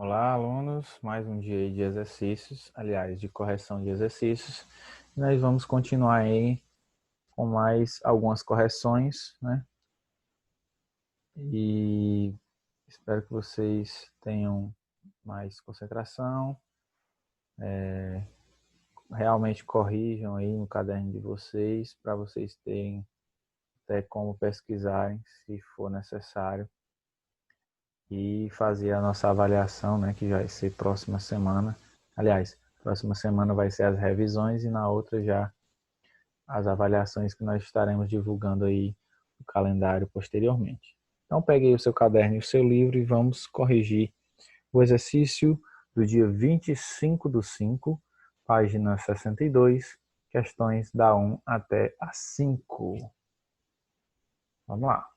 Olá, alunos. Mais um dia aí de exercícios, aliás, de correção de exercícios. Nós vamos continuar aí com mais algumas correções, né? E espero que vocês tenham mais concentração, realmente corrijam aí no caderno de vocês, para vocês terem até como pesquisarem, se for necessário, e fazer a nossa avaliação, né? Que vai ser próxima semana. Aliás, próxima semana vai ser as revisões e na outra já as avaliações que nós estaremos divulgando aí no calendário posteriormente. Então pegue aí o seu caderno e o seu livro e vamos corrigir o exercício do dia 25/5, página 62, questões da 1 até a 5. Vamos lá.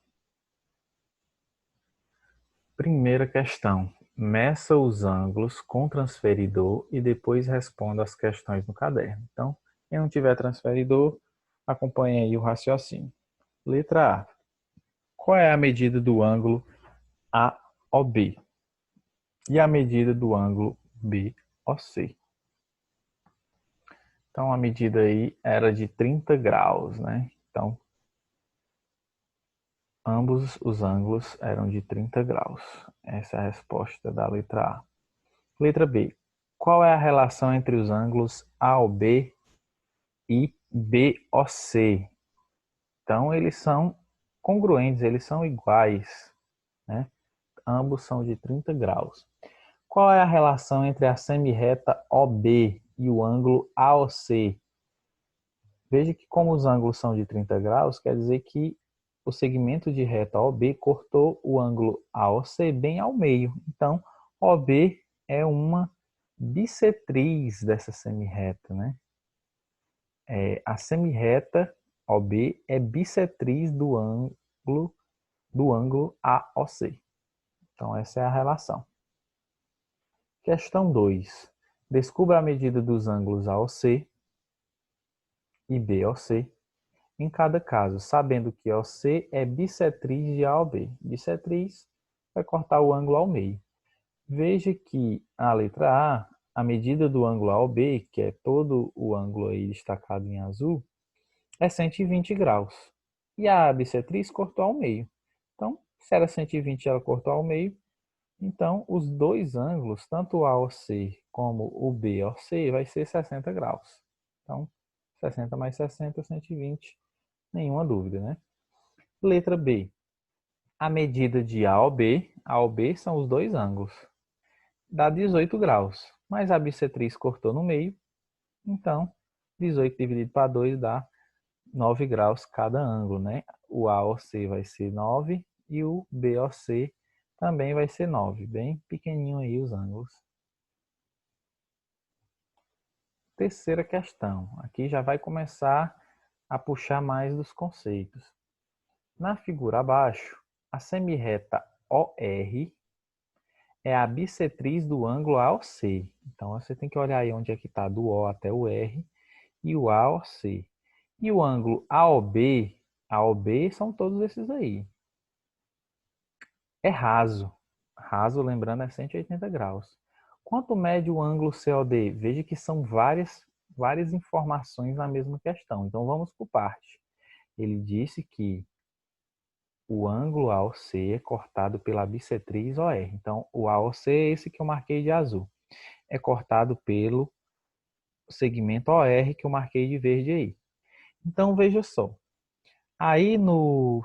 Primeira questão. Meça os ângulos com transferidor e depois responda as questões no caderno. Então, quem não tiver transferidor, acompanhe aí o raciocínio. Letra A. Qual é a medida do ângulo AOB? E a medida do ângulo BOC? Então, a medida aí era de 30 graus, né? Então, ambos os ângulos eram de 30 graus. Essa é a resposta da letra A. Letra B. Qual é a relação entre os ângulos AOB e BOC? Então, eles são congruentes, eles são iguais, né? Ambos são de 30 graus. Qual é a relação entre a semirreta OB e o ângulo AOC? Veja que como os ângulos são de 30 graus, quer dizer que o segmento de reta OB cortou o ângulo AOC bem ao meio. Então, OB é uma bissetriz dessa semirreta, né? A semirreta OB é bissetriz do ângulo AOC. Então, essa é a relação. Questão 2. Descubra a medida dos ângulos AOC e BOC em cada caso, sabendo que OC é bissetriz de AOB. Bissetriz vai cortar o ângulo ao meio. Veja que a letra A medida do ângulo AOB, que é todo o ângulo aí destacado em azul, é 120 graus. E a bissetriz cortou ao meio. Então, se era 120 e ela cortou ao meio, então os dois ângulos, tanto o AOC como o BOC, vai ser 60 graus. Então, 60 mais 60, 120, nenhuma dúvida, né? Letra B. A medida de AOB são os dois ângulos, dá 18 graus, mas a bissetriz cortou no meio, então 18 dividido para 2 dá 9 graus cada ângulo, né? O AOC vai ser 9 e o BOC também vai ser 9, bem pequenininho aí os ângulos. Terceira questão, aqui já vai começar a puxar mais dos conceitos. Na figura abaixo, a semirreta OR é a bissetriz do ângulo AOC. Então, você tem que olhar aí onde é que está do O até o R e o AOC. E o ângulo AOB são todos esses aí. É raso. Raso, lembrando, é 180 graus. Quanto mede o ângulo COD? Veja que são várias informações na mesma questão. Então, vamos por parte. Ele disse que o ângulo AOC é cortado pela bissetriz OR. Então, o AOC é esse que eu marquei de azul. É cortado pelo segmento OR que eu marquei de verde aí. Então, veja só. Aí no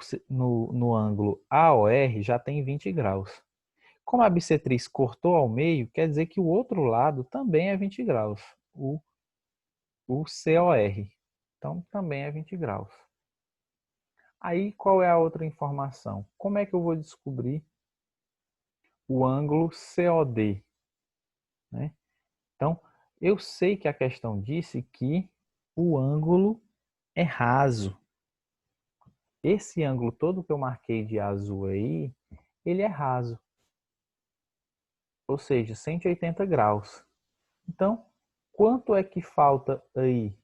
ângulo AOR já tem 20 graus. Como a bissetriz cortou ao meio, quer dizer que o outro lado também é 20 graus. O COR. Então, também é 20 graus. Aí, qual é a outra informação? Como é que eu vou descobrir o ângulo COD? Né? Então, eu sei que a questão disse que o ângulo é raso. Esse ângulo todo que eu marquei de azul aí, ele é raso. Ou seja, 180 graus. Então, quanto é que falta aí?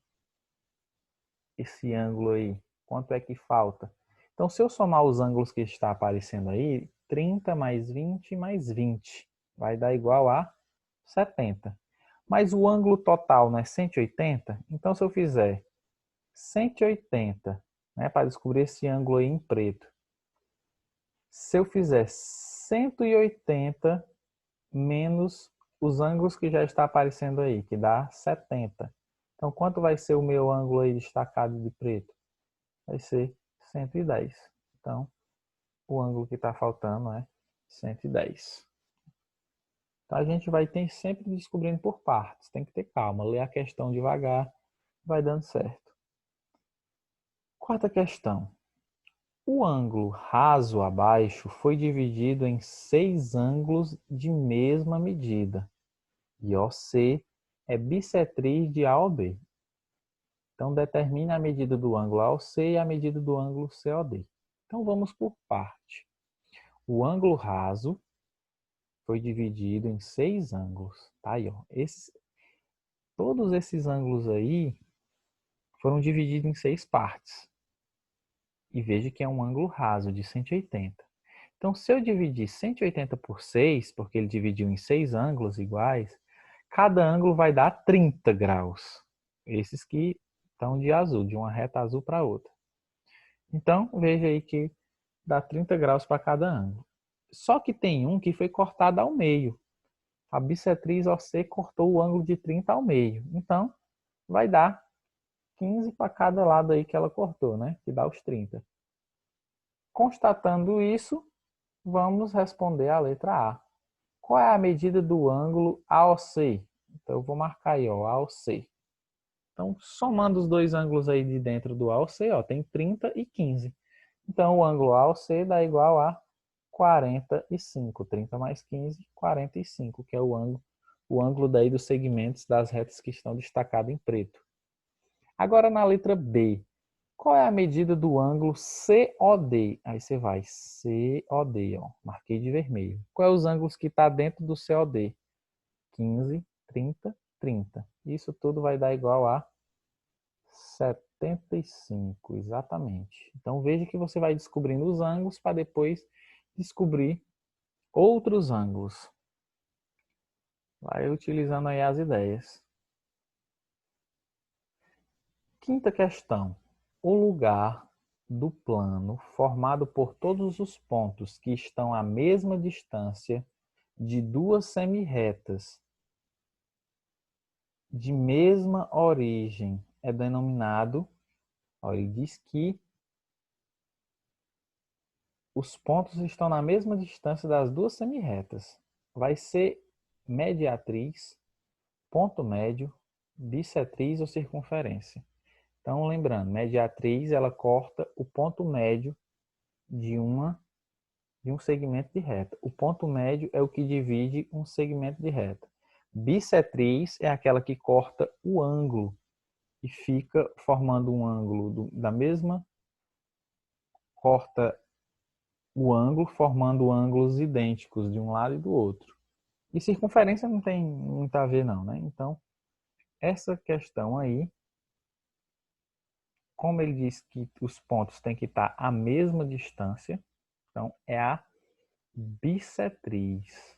Esse ângulo aí. Quanto é que falta? Então, se eu somar os ângulos que está aparecendo aí, 30 mais 20 mais 20. vai dar igual a 70. Mas o ângulo total não é 180? Então, se eu fizer 180, né, para descobrir esse ângulo aí em preto, se eu fizer 180 menos os ângulos que já está aparecendo aí, que dá 70. Então, quanto vai ser o meu ângulo aí destacado de preto? Vai ser 110. Então, o ângulo que está faltando é 110. Então, a gente vai ter sempre descobrindo por partes. Tem que ter calma, ler a questão devagar, vai dando certo. Quarta questão. O ângulo raso abaixo foi dividido em 6 ângulos de mesma medida. E OC é bissetriz de AOB. Então, determine a medida do ângulo AOC e a medida do ângulo COD. Então, vamos por parte. O ângulo raso foi dividido em 6 ângulos. Tá aí, ó. Todos esses ângulos aí foram divididos em 6 partes. E veja que é um ângulo raso de 180. Então, se eu dividir 180 por 6, porque ele dividiu em 6 ângulos iguais, cada ângulo vai dar 30 graus. Esses que estão de azul, de uma reta azul para outra. Então, veja aí que dá 30 graus para cada ângulo. Só que tem um que foi cortado ao meio. A bissetriz OC cortou o ângulo de 30 ao meio. Então, vai dar 15 para cada lado aí que ela cortou, né? Que dá os 30. Constatando isso, vamos responder a letra A. Qual é a medida do ângulo AOC? Então, eu vou marcar aí, ó, AOC. Então, somando os dois ângulos aí de dentro do AOC, ó, tem 30 e 15. Então, o ângulo AOC dá igual a 45. 30 mais 15, 45, que é o ângulo daí dos segmentos das retas que estão destacados em preto. Agora, na letra B, qual é a medida do ângulo COD? Aí você vai, COD, ó, marquei de vermelho. Qual é os ângulos que está dentro do COD? 15, 30, 30. Isso tudo vai dar igual a 75, exatamente. Então veja que você vai descobrindo os ângulos para depois descobrir outros ângulos. Vai utilizando aí as ideias. Quinta questão. O lugar do plano formado por todos os pontos que estão à mesma distância de duas semirretas de mesma origem é denominado, ele diz que os pontos estão na mesma distância das duas semirretas. Vai ser mediatriz, ponto médio, bissetriz ou circunferência. Então, lembrando, mediatriz ela corta o ponto médio de um segmento de reta. O ponto médio é o que divide um segmento de reta. Bissetriz é aquela que corta o ângulo e fica formando um ângulo da mesma, corta o ângulo formando ângulos idênticos de um lado e do outro. E circunferência não tem muito a ver não, né? Então, essa questão aí, como ele diz que os pontos têm que estar à mesma distância, então é a bissetriz.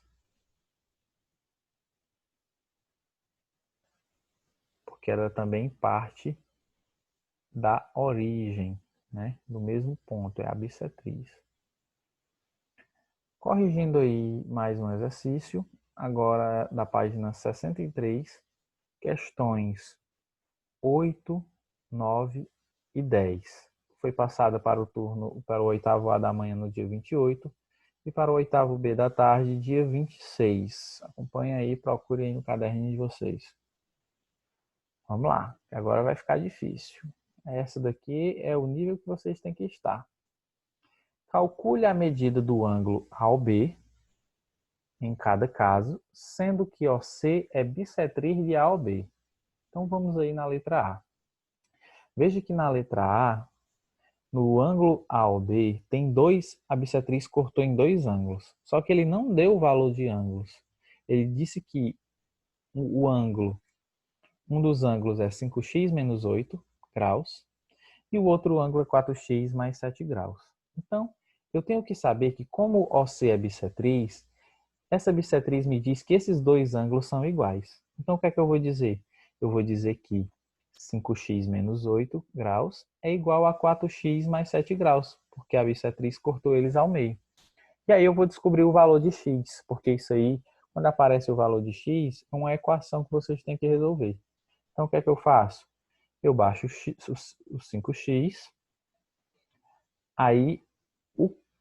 Porque ela também parte da origem, né? Do mesmo ponto, é a bissetriz. Corrigindo aí mais um exercício, agora da página 63, questões 8, 9 e 10. Foi passada para o oitavo A da manhã no dia 28 e para o oitavo B da tarde, dia 26. Acompanhe aí, procure aí no caderninho de vocês. Vamos lá, agora vai ficar difícil. Essa daqui é o nível que vocês têm que estar. Calcule a medida do ângulo AOB em cada caso, sendo que OC é bissetriz de AOB. Então vamos aí na letra A. Veja que na letra A, no ângulo AOB, tem a bissetriz cortou em dois ângulos. Só que ele não deu o valor de ângulos. Ele disse que um dos ângulos é 5x menos 8 graus e o outro ângulo é 4x mais 7 graus. Então, eu tenho que saber que como OC é bissetriz, essa bissetriz me diz que esses dois ângulos são iguais. Então, o que é que eu vou dizer? Eu vou dizer que 5x menos 8 graus é igual a 4x mais 7 graus, porque a bissetriz cortou eles ao meio. E aí eu vou descobrir o valor de x, porque isso aí, quando aparece o valor de x, é uma equação que vocês têm que resolver. Então, o que é que eu faço? Eu baixo o 5x, aí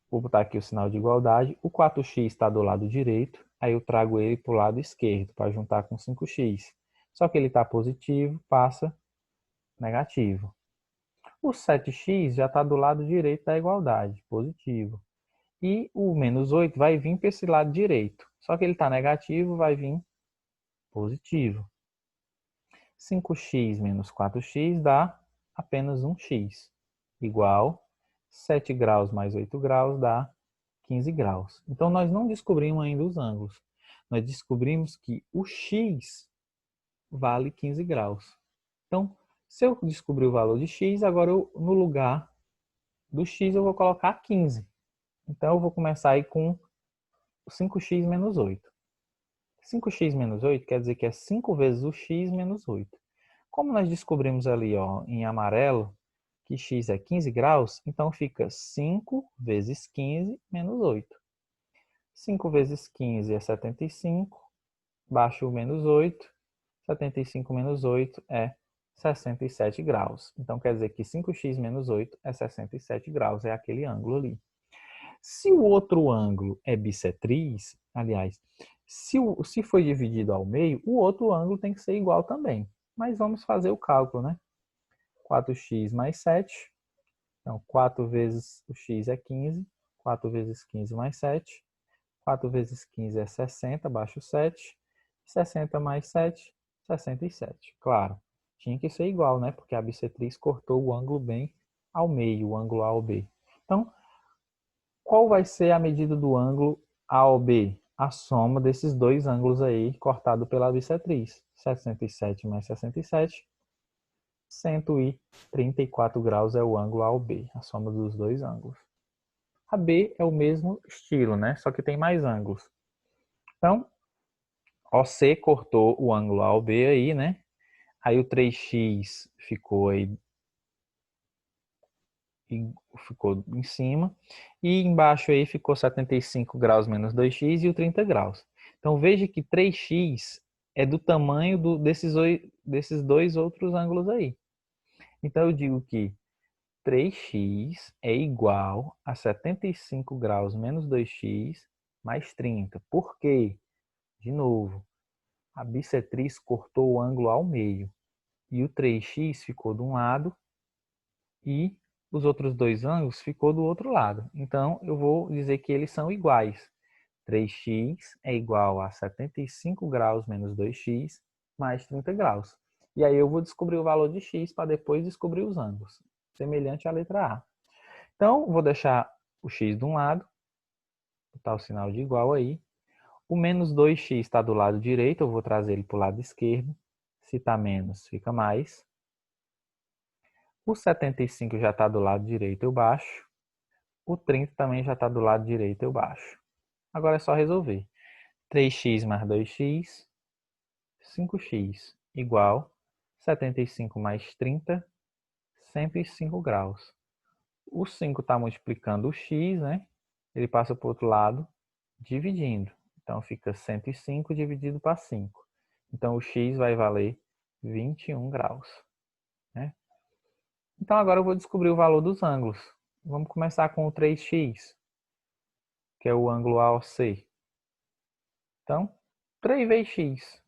vou botar aqui o sinal de igualdade, o 4x está do lado direito, aí eu trago ele para o lado esquerdo, para juntar com 5x. Só que ele está positivo, passa negativo. O 7x já está do lado direito da igualdade, positivo. E o menos 8 vai vir para esse lado direito. Só que ele está negativo, vai vir positivo. 5x menos 4x dá apenas 1x, igual 7 graus mais 8 graus dá 15 graus. Então, nós não descobrimos ainda os ângulos. Nós descobrimos que o x vale 15 graus. Então, se eu descobrir o valor de x, agora no lugar do x eu vou colocar 15. Então, eu vou começar aí com 5x menos 8. 5x menos 8 quer dizer que é 5 vezes o x menos 8. Como nós descobrimos ali ó, em amarelo que x é 15 graus, então fica 5 vezes 15 menos 8. 5 vezes 15 é 75, baixo o menos 8, 75 menos 8 é 67 graus. Então quer dizer que 5x menos 8 é 67 graus, é aquele ângulo ali. Se o outro ângulo é bissetriz, aliás, se foi dividido ao meio, o outro ângulo tem que ser igual também. Mas vamos fazer o cálculo, né? 4x mais 7. Então, 4 vezes o x é 15. 4 vezes 15 mais 7. 4 vezes 15 é 60, baixo 7. 60 mais 7, 67. Claro, tinha que ser igual, né? Porque a bissetriz cortou o ângulo bem ao meio, o ângulo AOB. Então, qual vai ser a medida do ângulo AOB? A soma desses dois ângulos aí, cortado pela bissetriz. 67 mais 67, 134 graus é o ângulo AOB, a soma dos dois ângulos. A B é o mesmo estilo, né? Só que tem mais ângulos. Então, OC cortou o ângulo AOB aí, né? Aí o 3x ficou aí ficou em cima, e embaixo aí ficou 75 graus menos 2x e o 30 graus. Então veja que 3x é do tamanho desses dois outros ângulos aí. Então eu digo que 3x é igual a 75 graus menos 2x mais 30. Por quê? De novo, a bissetriz cortou o ângulo ao meio e o 3x ficou de um lado e os outros dois ângulos ficou do outro lado. Então, eu vou dizer que eles são iguais. 3x é igual a 75 graus menos 2x mais 30 graus. E aí eu vou descobrir o valor de x para depois descobrir os ângulos, semelhante à letra A. Então, vou deixar o x de um lado, botar o sinal de igual aí. O menos 2x está do lado direito, eu vou trazer ele para o lado esquerdo. Se está menos, fica mais. O 75 já está do lado direito, eu baixo. O 30 também já está do lado direito, eu baixo. Agora é só resolver. 3x mais 2x, 5x, igual 75 mais 30, 105 graus. O 5 está multiplicando o x, né? Ele passa para o outro lado, dividindo. Então, fica 105 dividido para 5. Então, o x vai valer 21 graus. Né? Então, agora eu vou descobrir o valor dos ângulos. Vamos começar com o 3x, que é o ângulo AOC. Então, 3 vezes x.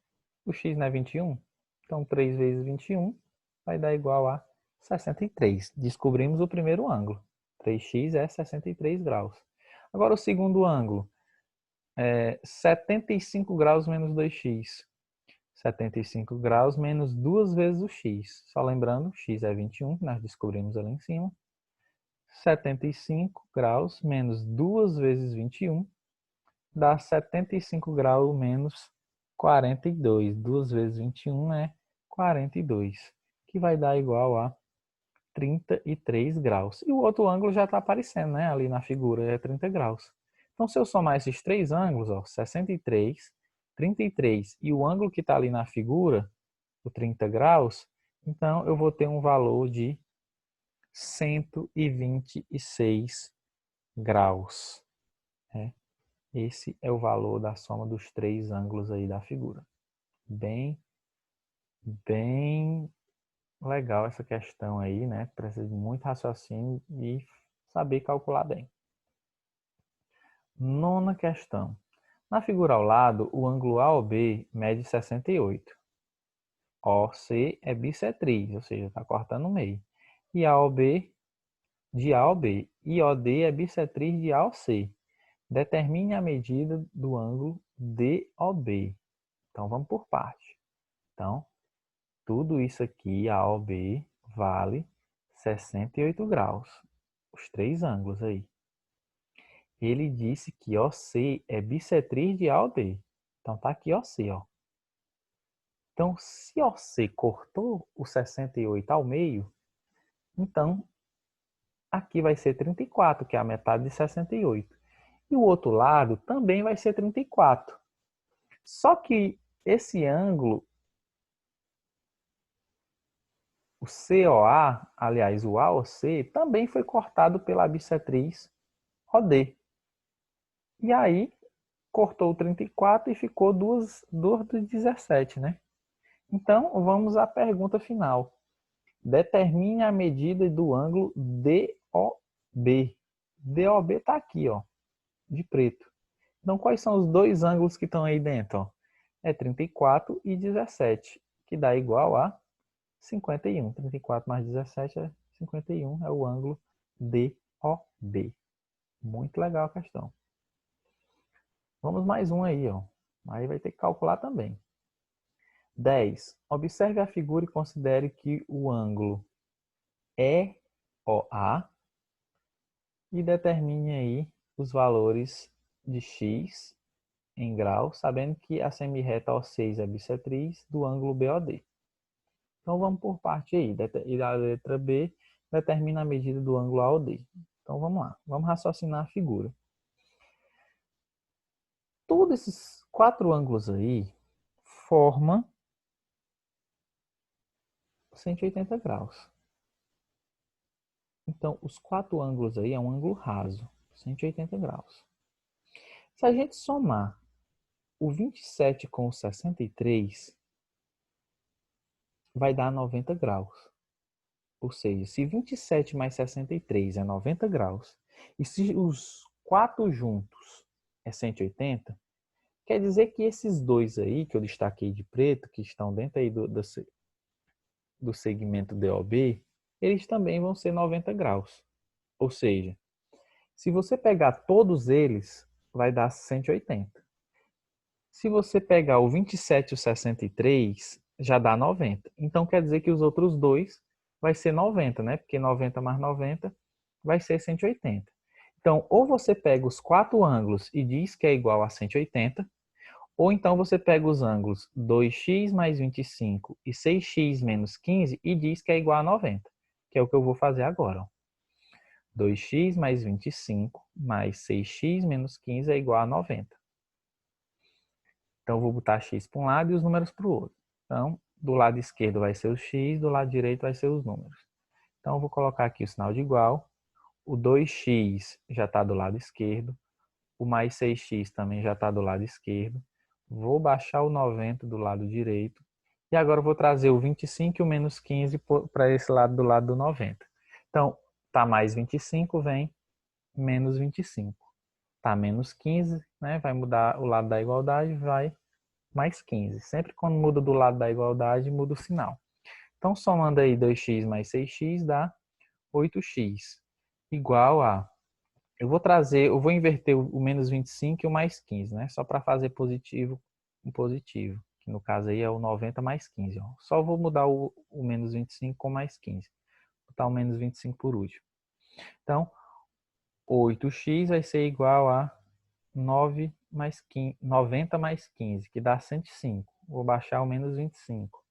O x não é 21? Então, 3 vezes 21 vai dar igual a 63. Descobrimos o primeiro ângulo. 3x é 63 graus. Agora, o segundo ângulo é 75 graus menos 2x. 75 graus menos 2 vezes o x. Só lembrando, x é 21, que nós descobrimos ali em cima. 75 graus menos 2 vezes 21 dá 75 graus menos 42. 2 vezes 21 é 42, que vai dar igual a 33 graus. E o outro ângulo já está aparecendo, né? Ali na figura é 30 graus. Então, se eu somar esses três ângulos, ó, 63, 33 e o ângulo que está ali na figura, o 30 graus, então eu vou ter um valor de 126 graus. Né? Esse é o valor da soma dos três ângulos aí da figura. Bem legal essa questão aí, né? Precisa de muito raciocínio e saber calcular bem. Nona questão. Na figura ao lado, o ângulo AOB mede 68. OC é bissetriz, ou seja, está cortando o meio. E AOB de AOB. E OD é bissetriz de AOC. Determine a medida do ângulo DOB. Então, vamos por parte. Então, tudo isso aqui, AOB, vale 68 graus. Os três ângulos aí. Ele disse que OC é bissetriz de AOB. Então, tá aqui OC, ó. Então, se OC cortou o 68 ao meio, então aqui vai ser 34, que é a metade de 68. E o outro lado também vai ser 34. Só que esse ângulo, o COA, aliás, o AOC, também foi cortado pela bissetriz OD. E aí, cortou o 34 e ficou duas de 17, né? Então, vamos à pergunta final. Determine a medida do ângulo DOB. DOB está aqui, ó, de preto. Então, quais são os dois ângulos que estão aí dentro? Ó? É 34 e 17, que dá igual a 51. 34 mais 17 é 51, é o ângulo DOB. Muito legal a questão. Vamos mais um aí, ó. Aí vai ter que calcular também. 10. Observe a figura e considere que o ângulo EOA e determine aí os valores de x em grau, sabendo que a semirreta O6 é bissetriz do ângulo BOD. Então vamos por parte aí. E a letra B determina a medida do ângulo AOD. Então vamos lá, vamos raciocinar a figura. Todos esses quatro ângulos aí formam 180 graus. Então, os quatro ângulos aí é um ângulo raso, 180 graus. Se a gente somar o 27 com o 63, vai dar 90 graus. Ou seja, se 27 mais 63 é 90 graus, e se os quatro juntos é 180, quer dizer que esses dois aí, que eu destaquei de preto, que estão dentro aí do segmento DOB, eles também vão ser 90 graus. Ou seja, se você pegar todos eles, vai dar 180. Se você pegar o 27 e o 63, já dá 90. Então, quer dizer que os outros dois vai ser 90, né? Porque 90 mais 90 vai ser 180. Então, ou você pega os quatro ângulos e diz que é igual a 180, ou então você pega os ângulos 2x mais 25 e 6x menos 15 e diz que é igual a 90, que é o que eu vou fazer agora. 2x mais 25 mais 6x menos 15 é igual a 90. Então, eu vou botar x para um lado e os números para o outro. Então, do lado esquerdo vai ser o x, do lado direito vai ser os números. Então, eu vou colocar aqui o sinal de igual. O 2x já está do lado esquerdo. O mais 6x também já está do lado esquerdo. Vou baixar o 90 do lado direito. E agora eu vou trazer o 25 e o menos 15 para esse lado do lado do 90. Então, tá mais 25, vem menos 25. Tá menos 15, né? Vai mudar o lado da igualdade, vai mais 15. Sempre quando muda do lado da igualdade, muda o sinal. Então, somando aí 2x mais 6x dá 8x. Igual a... eu vou inverter o menos 25 e o mais 15, né? Só para fazer positivo com positivo. Que no caso aí é o 90 mais 15. Ó. Só vou mudar o menos 25 com mais 15. Vou botar o menos 25 por último. Então, 8x vai ser igual a 90 mais 15, que dá 105. Vou baixar o menos 25.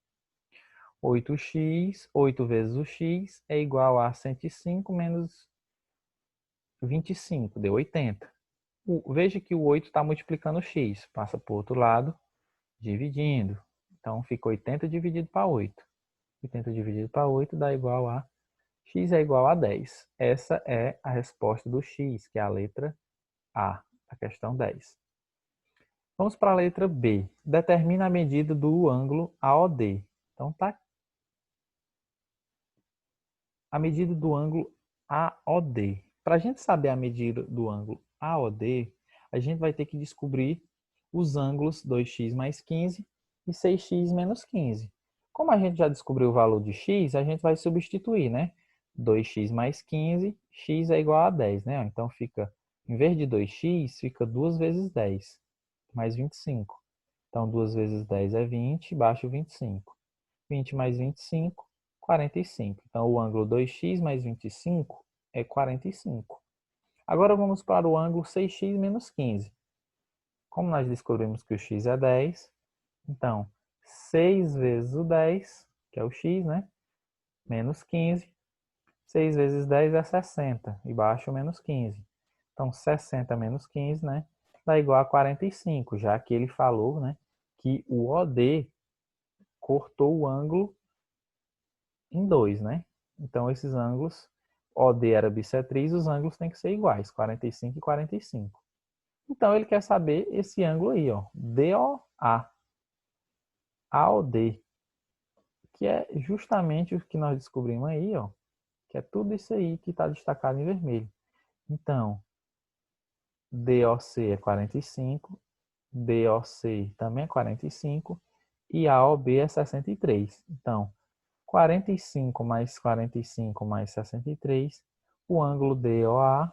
8x, 8 vezes o x é igual a 105 menos 25, deu 80. Veja que o 8 está multiplicando o x. Passa para o outro lado, dividindo. Então, fica 80 dividido para 8. 80 dividido para 8 dá igual a x é igual a 10. Essa é a resposta do x, que é a letra A, a questão 10. Vamos para a letra B. Determina a medida do ângulo AOD. Então, tá a medida do ângulo AOD. Para a gente saber a medida do ângulo AOD, a gente vai ter que descobrir os ângulos 2x mais 15 e 6x menos 15. Como a gente já descobriu o valor de x, a gente vai substituir, né? 2x mais 15, x é igual a 10, né? Então fica, em vez de 2x, fica 2 vezes 10, mais 25. Então 2 vezes 10 é 20, baixo 25. 20 mais 25, 45. Então o ângulo 2x mais 25 é 45. Agora vamos para o ângulo 6x menos 15. Como nós descobrimos que o x é 10, então 6 vezes o 10, que é o x, né? Menos 15. 6 vezes 10 é 60, e baixo menos 15. Então 60 menos 15, né? Dá igual a 45, já que ele falou, né, que o OD cortou o ângulo em 2, né? Então esses ângulos, OD era bissetriz, os ângulos têm que ser iguais, 45 e 45. Então ele quer saber esse ângulo aí, ó, DOA, AOD, que é justamente o que nós descobrimos aí, ó, que é tudo isso aí que está destacado em vermelho. Então, DOC é 45, DOC também é 45 e AOB é 63. Então, 45 mais 45 mais 63, o ângulo DOA,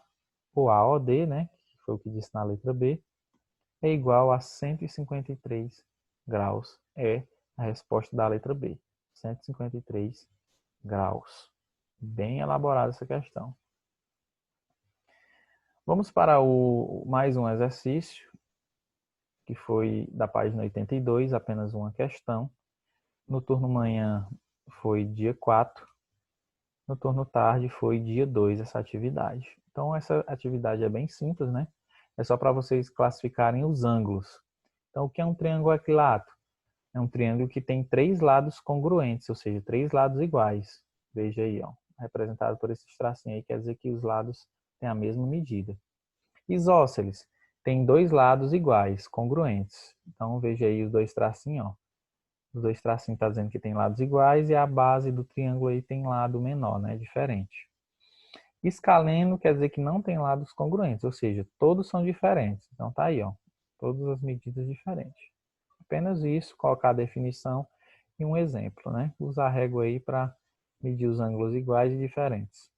ou AOD, né, que foi o que disse na letra B, é igual a 153 graus. É a resposta da letra B. 153 graus. Bem elaborada essa questão. Vamos para mais um exercício, que foi da página 82, apenas uma questão. No turno manhã foi dia 4. No turno tarde foi dia 2 essa atividade. Então essa atividade é bem simples, né? É só para vocês classificarem os ângulos. Então o que é um triângulo equilátero? É um triângulo que tem 3 lados congruentes, ou seja, 3 lados iguais. Veja aí, ó, representado por esse tracinho aí, quer dizer que os lados têm a mesma medida. Isósceles tem 2 lados iguais, congruentes. Então veja aí os 2 tracinhos, ó. Os 2 tracinhos está dizendo que tem lados iguais e a base do triângulo aí tem lado menor, né? Diferente. Escaleno quer dizer que não tem lados congruentes, ou seja, todos são diferentes. Então tá aí, ó, todas as medidas diferentes. Apenas isso, colocar a definição e um exemplo, né? Usar a régua aí para medir os ângulos iguais e diferentes.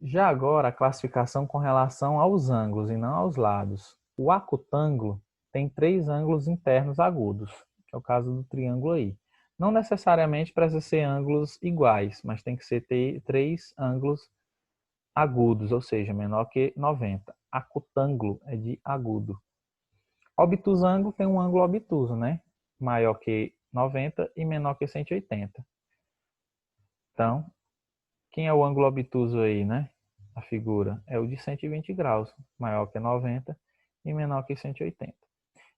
Já agora, a classificação com relação aos ângulos e não aos lados. O acutângulo tem 3 ângulos internos agudos, que é o caso do triângulo aí. Não necessariamente precisa ser ângulos iguais, mas tem que ser 3 ângulos agudos, ou seja, menor que 90. Acutângulo é de agudo. Obtusângulo tem um ângulo obtuso, né? Maior que 90 e menor que 180. Então, quem é o ângulo obtuso aí, né? A figura é o de 120 graus, maior que 90 e menor que 180.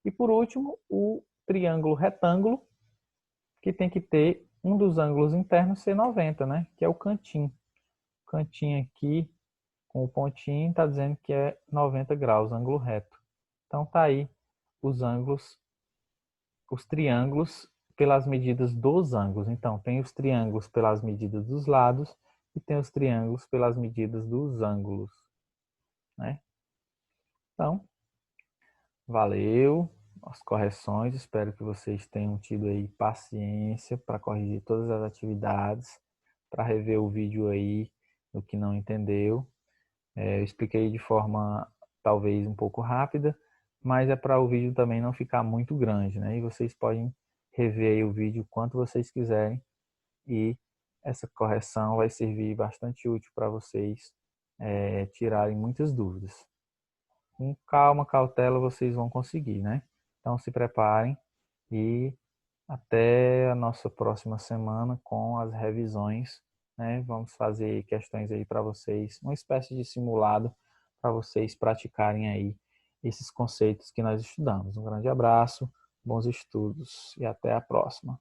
E por último, o triângulo retângulo, que tem que ter um dos ângulos internos ser 90, né? Que é o cantinho. O cantinho aqui, com o pontinho, está dizendo que é 90 graus, ângulo reto. Então tá aí os ângulos, os triângulos pelas medidas dos ângulos. Então tem os triângulos pelas medidas dos lados e tem os triângulos pelas medidas dos ângulos, né? Então, valeu as correções, espero que vocês tenham tido aí paciência para corrigir todas as atividades, para rever o vídeo aí no que não entendeu. Eu expliquei de forma talvez um pouco rápida, mas é para o vídeo também não ficar muito grande, né? E vocês podem rever aí o vídeo quanto vocês quiserem e essa correção vai servir bastante útil para vocês tirarem muitas dúvidas. Com calma, cautela, vocês vão conseguir, né? Então se preparem e até a nossa próxima semana com as revisões, né? Vamos fazer questões aí para vocês, uma espécie de simulado para vocês praticarem aí esses conceitos que nós estudamos. Um grande abraço, bons estudos e até a próxima.